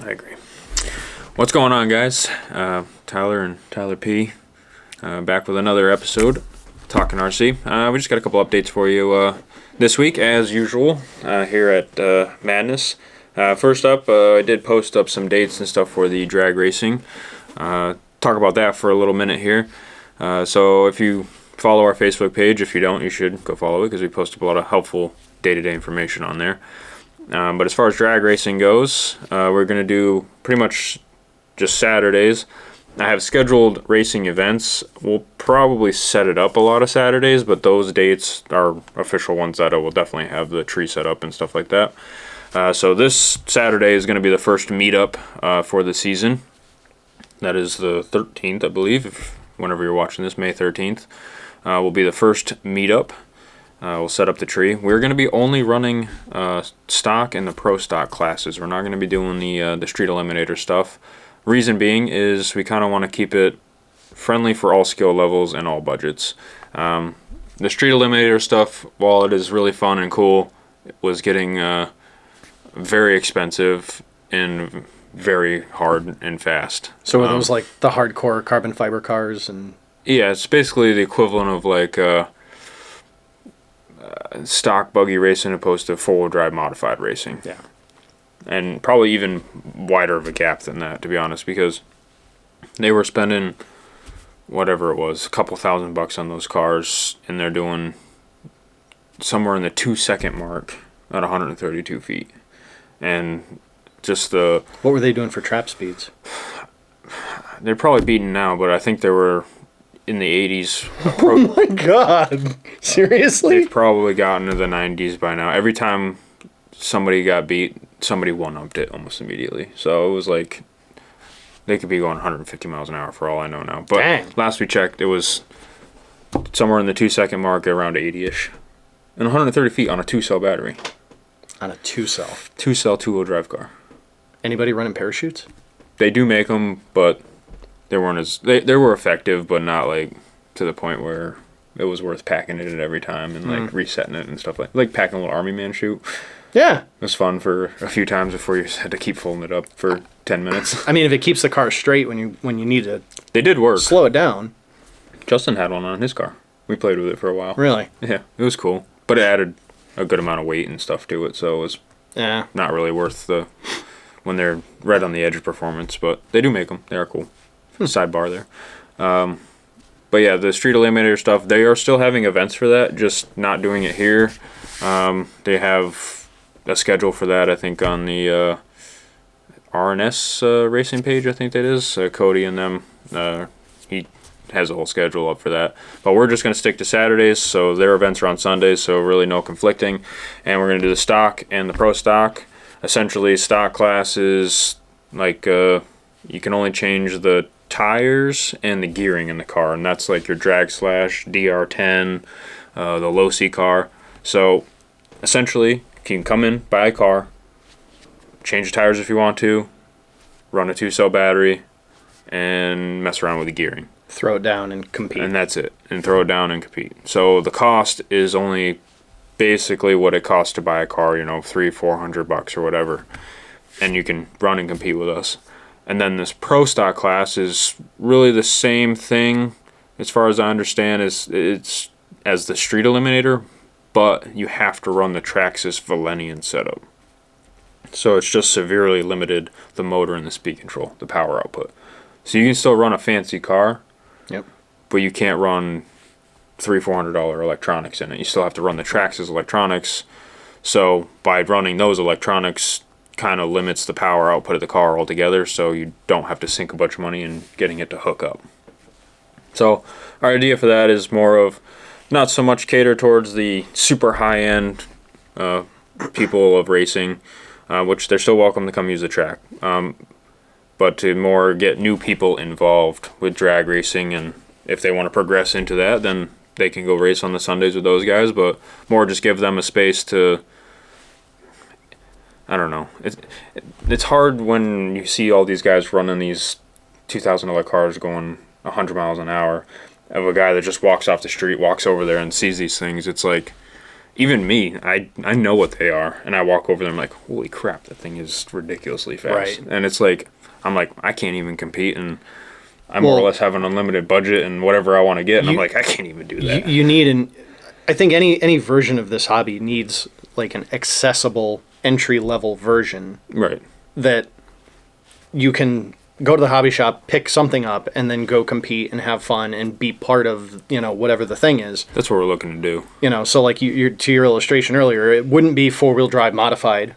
I agree. What's going on, guys? Tyler and Tyler P. Back with another episode, Talking RC. We just got a couple updates for you this week, as usual, here at Madness. First up, I did post up some dates and stuff for the drag racing. Talk about that for a little minute here. So if you follow our Facebook page, if you don't, you should go follow it because we post a lot of helpful day-to-day information on there. But as far as drag racing goes, we're going to do pretty much just Saturdays. I have scheduled racing events. We'll probably set it up a lot of Saturdays, but those dates are official ones that I will definitely have the tree set up and stuff like that. So this Saturday is going to be the first meetup for the season. That is the 13th, I believe. Whenever you're watching this, May 13th, will be the first meetup. We'll set up the tree. We're going to be only running stock and the pro stock classes. We're not going to be doing the street eliminator stuff. Reason being is we kind of want to keep it friendly for all skill levels and all budgets. The street eliminator stuff, while it is really fun and cool, it was getting very expensive and very hard and fast. So are those like the hardcore carbon fiber cars? And yeah, it's basically the equivalent of like stock buggy racing opposed to four-wheel drive modified racing. Yeah. And probably even wider of a gap than that, to be honest, because they were spending whatever it was, a couple $1,000 on those cars, and they're doing somewhere in the 2-second mark at 132 feet. And just the... What were they doing for trap speeds? They're probably beaten now, but I think they were in the 80s. Oh my god. Seriously? They've probably gotten to the 90s by now. Every time somebody got beat, somebody one-upped it almost immediately. So it was like they could be going 150 miles an hour for all I know now. But dang. Last we checked, it was somewhere in the 2-second mark, around 80-ish. And 130 feet on a 2-cell battery. On a 2-cell? 2-cell, 2-wheel drive car. Anybody running parachutes? They do make them, but they weren't as... They were effective, but not like to the point where it was worth packing it in every time and like resetting it and stuff like packing a little Army Man chute. Yeah. It was fun for a few times before you had to keep folding it up for 10 minutes. I mean, if it keeps the car straight when you need to... They did work. Slow it down. Justin had one on his car. We played with it for a while. Really? Yeah, it was cool. But it added a good amount of weight and stuff to it, so it was not really worth the... when they're right on the edge of performance. But they do make them. They are cool. Sidebar there. But yeah, the street eliminator stuff, they are still having events for that, just not doing it here. They have a schedule for that, I think, on the RNS racing page, I think that is. Cody and them, he has a whole schedule up for that. But we're just going to stick to Saturdays, so their events are on Sundays, so really no conflicting. And we're going to do the stock and the pro stock. Essentially, stock classes, like you can only change the tires and the gearing in the car, and that's like your drag slash DR10, the low C car. So essentially, you can come in, buy a car, change the tires if you want to, run a 2-cell battery, and mess around with the gearing. Throw it down and compete. And that's it. And throw it down and compete. So the cost is only basically what it costs to buy a car, $300-400 or whatever. And you can run and compete with us. And then this pro stock class is really the same thing, as far as I understand, it's as the street eliminator, but you have to run the Traxxas Valenian setup. So it's just severely limited the motor and the speed control, the power output. So you can still run a fancy car, but you can't run $300-400 electronics in it. You still have to run the Traxxas electronics. So by running those electronics, kind of limits the power output of the car altogether, so you don't have to sink a bunch of money in getting it to hook up. So our idea for that is more of not so much cater towards the super high-end people of racing, which they're still welcome to come use the track, but to more get new people involved with drag racing, and if they want to progress into that, then they can go race on the Sundays with those guys, but more just give them a space to... I don't know. It's hard when you see all these guys running these $2,000 cars going 100 miles an hour of a guy that just walks off the street, walks over there and sees these things. It's like even me, I know what they are, and I walk over there, I'm like, holy crap, that thing is ridiculously fast. Right. And it's like, I'm like, I can't even compete, and I more or less have an unlimited budget and whatever I want to get, and I'm like, I can't even do that. You need I think any version of this hobby needs like an accessible entry level version. Right. That you can go to the hobby shop, pick something up, and then go compete and have fun and be part of, whatever the thing is. That's what we're looking to do. So like you to your illustration earlier, it wouldn't be 4-wheel drive modified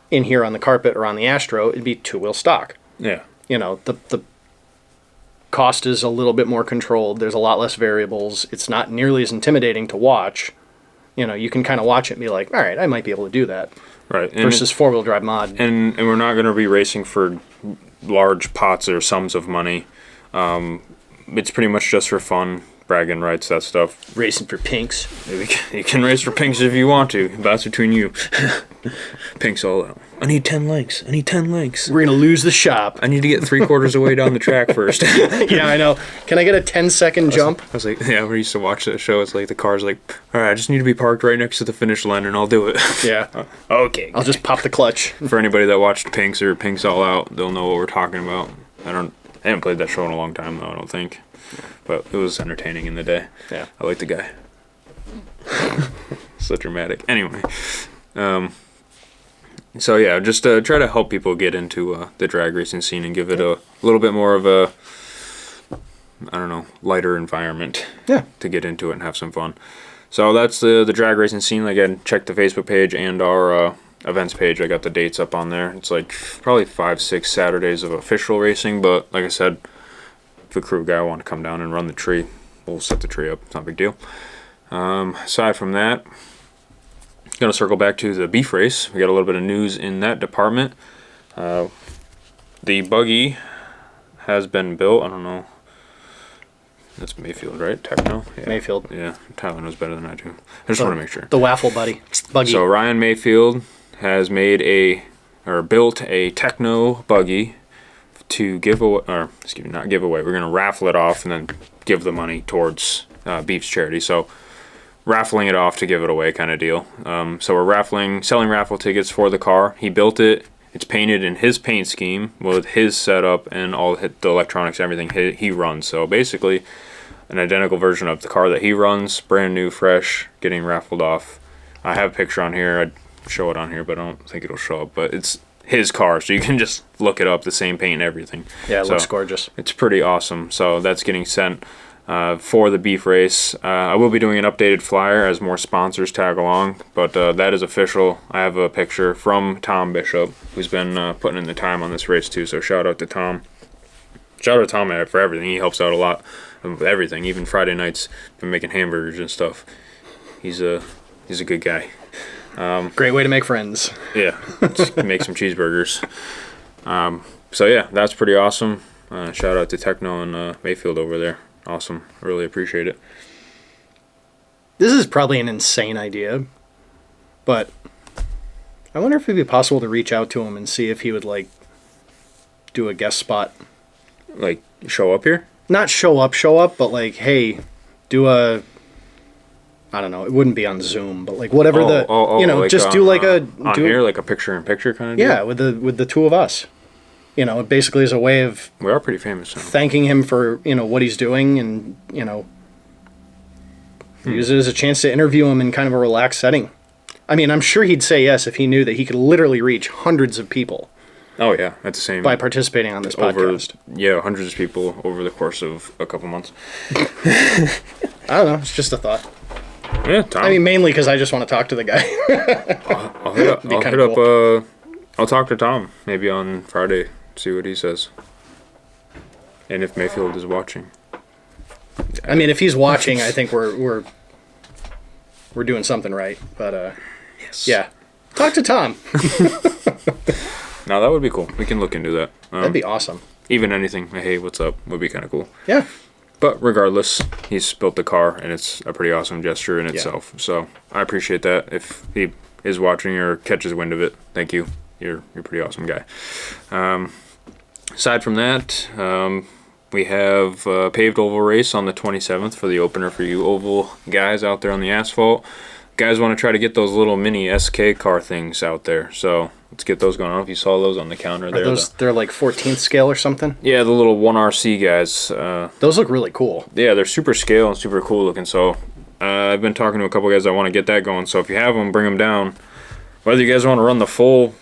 in here on the carpet or on the Astro. It'd be 2-wheel stock. Yeah. The cost is a little bit more controlled. There's a lot less variables. It's not nearly as intimidating to watch. You can kind of watch it and be like, all right, I might be able to do that. Right. Versus 4-wheel drive mod. And we're not going to be racing for large pots or sums of money. It's pretty much just for fun, bragging rights, that stuff. Racing for pinks. You can race for pinks if you want to. That's between you. Pinks all out. I need 10 lengths. I need 10 lengths. We're going to lose the shop. I need to get 3/4 of the way down the track first. Yeah, I know. Can I get a 10-second jump? I was like, yeah, we used to watch that show. It's like the car's like, all right, I just need to be parked right next to the finish line and I'll do it. Yeah. Okay. I'll just pop the clutch. For anybody that watched Pinks or Pinks All Out, they'll know what we're talking about. I haven't played that show in a long time, though, I don't think. But it was entertaining in the day. Yeah. I like the guy. So dramatic. Anyway. So, yeah, just try to help people get into the drag racing scene and give it a little bit more of a, lighter environment to get into it and have some fun. So that's the drag racing scene. Again, check the Facebook page and our events page. I got the dates up on there. It's like probably 5-6 Saturdays of official racing, but like I said, if a crew guy want to come down and run the tree, we'll set the tree up. It's not a big deal. Aside from that, going to circle back to the beef race. We got a little bit of news in that department. The buggy has been built. I don't know. That's Mayfield, right? Techno? Yeah. Mayfield. Yeah, Tyler knows better than I do. I just want to make sure. The waffle buggy. So Ryan Mayfield has built a Techno buggy to give away, or excuse me, not give away. We're going to raffle it off and then give the money towards Beef's charity. So raffling it off to give it away kind of deal. So we're selling raffle tickets for the car. He built it. It's painted in his paint scheme with his setup and all the electronics, everything he runs. So basically, an identical version of the car that he runs, brand new, fresh, getting raffled off. I have a picture on here. I'd show it on here, but I don't think it'll show up. But it's his car, so you can just look it up, the same paint and everything. Yeah, it looks gorgeous. It's pretty awesome. So that's getting sent for the beef race. I will be doing an updated flyer as more sponsors tag along, but that is official. I have a picture from Tom Bishop, who's been putting in the time on this race too, so shout out to Tom. Shout out to Tom for everything. He helps out a lot with everything, even Friday nights, been making hamburgers and stuff. He's a good guy. Great way to make friends. Yeah, just make some cheeseburgers. So yeah, that's pretty awesome. Shout out to Techno and Mayfield over there. Awesome. I really appreciate it. This is probably an insane idea, but I wonder if it'd be possible to reach out to him and see if he would do a guest spot. Like show up here? Not show up, but like, hey, do a, I don't know, it wouldn't be on Zoom, but like whatever just do like a here, like a picture-in-picture kind of deal? Yeah, with the two of us. It basically is a way of we are pretty famous. So. Thanking him for what he's doing, and use it as a chance to interview him in kind of a relaxed setting. I mean, I'm sure he'd say yes if he knew that he could literally reach hundreds of people. Oh yeah, at the same by participating on this podcast. Yeah, hundreds of people over the course of a couple months. I don't know. It's just a thought. Yeah, Tom. I mean, mainly because I just want to talk to the guy. I'll hit up. I'll talk to Tom maybe on Friday. See what he says. And if Mayfield is watching. I mean, if he's watching, I think we're doing something right. But yes. Yeah, talk to Tom. Now that would be cool. We can look into that. That'd be awesome. Even anything, hey, what's up, would be kind of cool. Yeah. But regardless, he's built the car, and it's a pretty awesome gesture in itself. So I appreciate that. If he is watching or catches wind of it, thank you. You're a pretty awesome guy. Aside from that, we have a paved oval race on the 27th for the opener for you oval guys out there on the asphalt. guys want to try to get those little mini SK car things out there. So let's get those going. I don't know if you saw those on the counter there. They're like 14th scale or something? Yeah, the little 1RC guys. Those look really cool. Yeah, they're super scale and super cool looking. So I've been talking to a couple guys that want to get that going. So if you have them, bring them down. Whether you guys want to run the full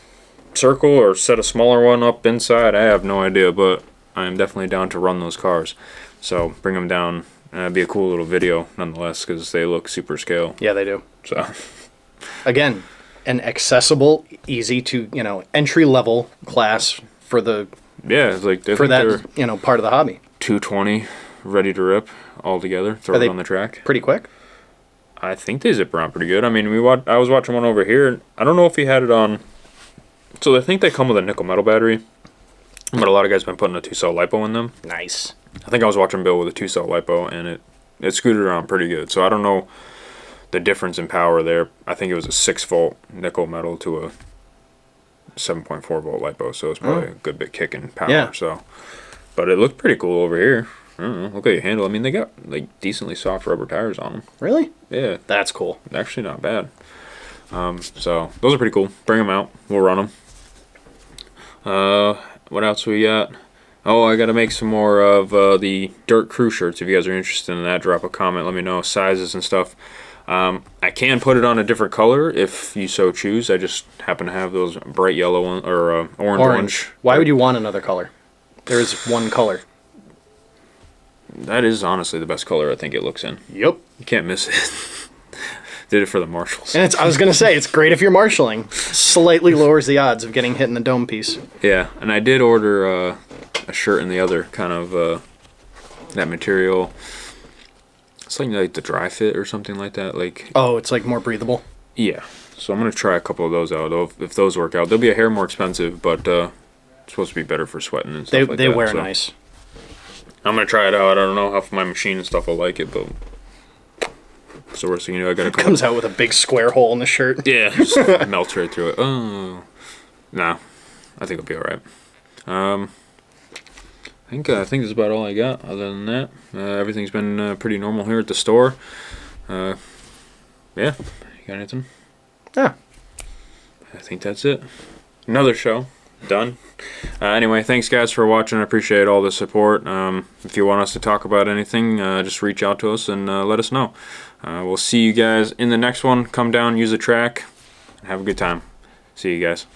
circle or set a smaller one up inside, I have no idea. But I am definitely down to run those cars. So bring them down. It'd be a cool little video nonetheless because they look super scale. Yeah, they do. So again, an accessible, easy to, entry level class for the it's like for that, part of the hobby. 220 ready to rip all together. Throw it on the track. Pretty quick? I think they zip around pretty good. I mean, I was watching one over here. I don't know if he had it on. So I think they come with a nickel metal battery, but a lot of guys have been putting a 2-cell LiPo in them. Nice. I think I was watching Bill with a 2-cell LiPo, and it scooted around pretty good. So I don't know the difference in power there. I think it was a 6-volt nickel metal to a 7.4-volt LiPo, so it's probably a good bit kicking power. Yeah. So, but it looked pretty cool over here. I don't know. Look at your handle. I mean, they got like decently soft rubber tires on them. Really? Yeah. That's cool. Actually, not bad. So those are pretty cool. Bring them out. We'll run them. What else we got? Oh, I got to make some more of the Dirt Crew shirts. If you guys are interested in that, drop a comment. Let me know sizes and stuff. I can put it on a different color if you so choose. I just happen to have those bright yellow or orange. Why would you want another color? There's one color. That is honestly the best color I think it looks in. Yep. You can't miss it. Did it for the marshals. And I was going to say, it's great if you're marshalling. Slightly lowers the odds of getting hit in the dome piece. Yeah, and I did order a shirt in the other kind of that material. It's like the dry fit or something like that. Oh, it's like more breathable? Yeah. So I'm going to try a couple of those out. If those work out. They'll be a hair more expensive, but it's supposed to be better for sweating and stuff like that. They wear nice. I'm going to try it out. I don't know how my machine and stuff will like it, but it's the worst thing you know. I got to comes out with a big square hole in the shirt. Yeah, just melts right through it. Oh. Nah, I think it'll be all right. I think that's about all I got. Other than that, everything's been pretty normal here at the store. Yeah, you got anything? Yeah. I think that's it. Another show done. Anyway, thanks guys for watching. I appreciate all the support. If you want us to talk about anything, just reach out to us and let us know. We'll see you guys in the next one. Come down, use a track, and have a good time. See you guys.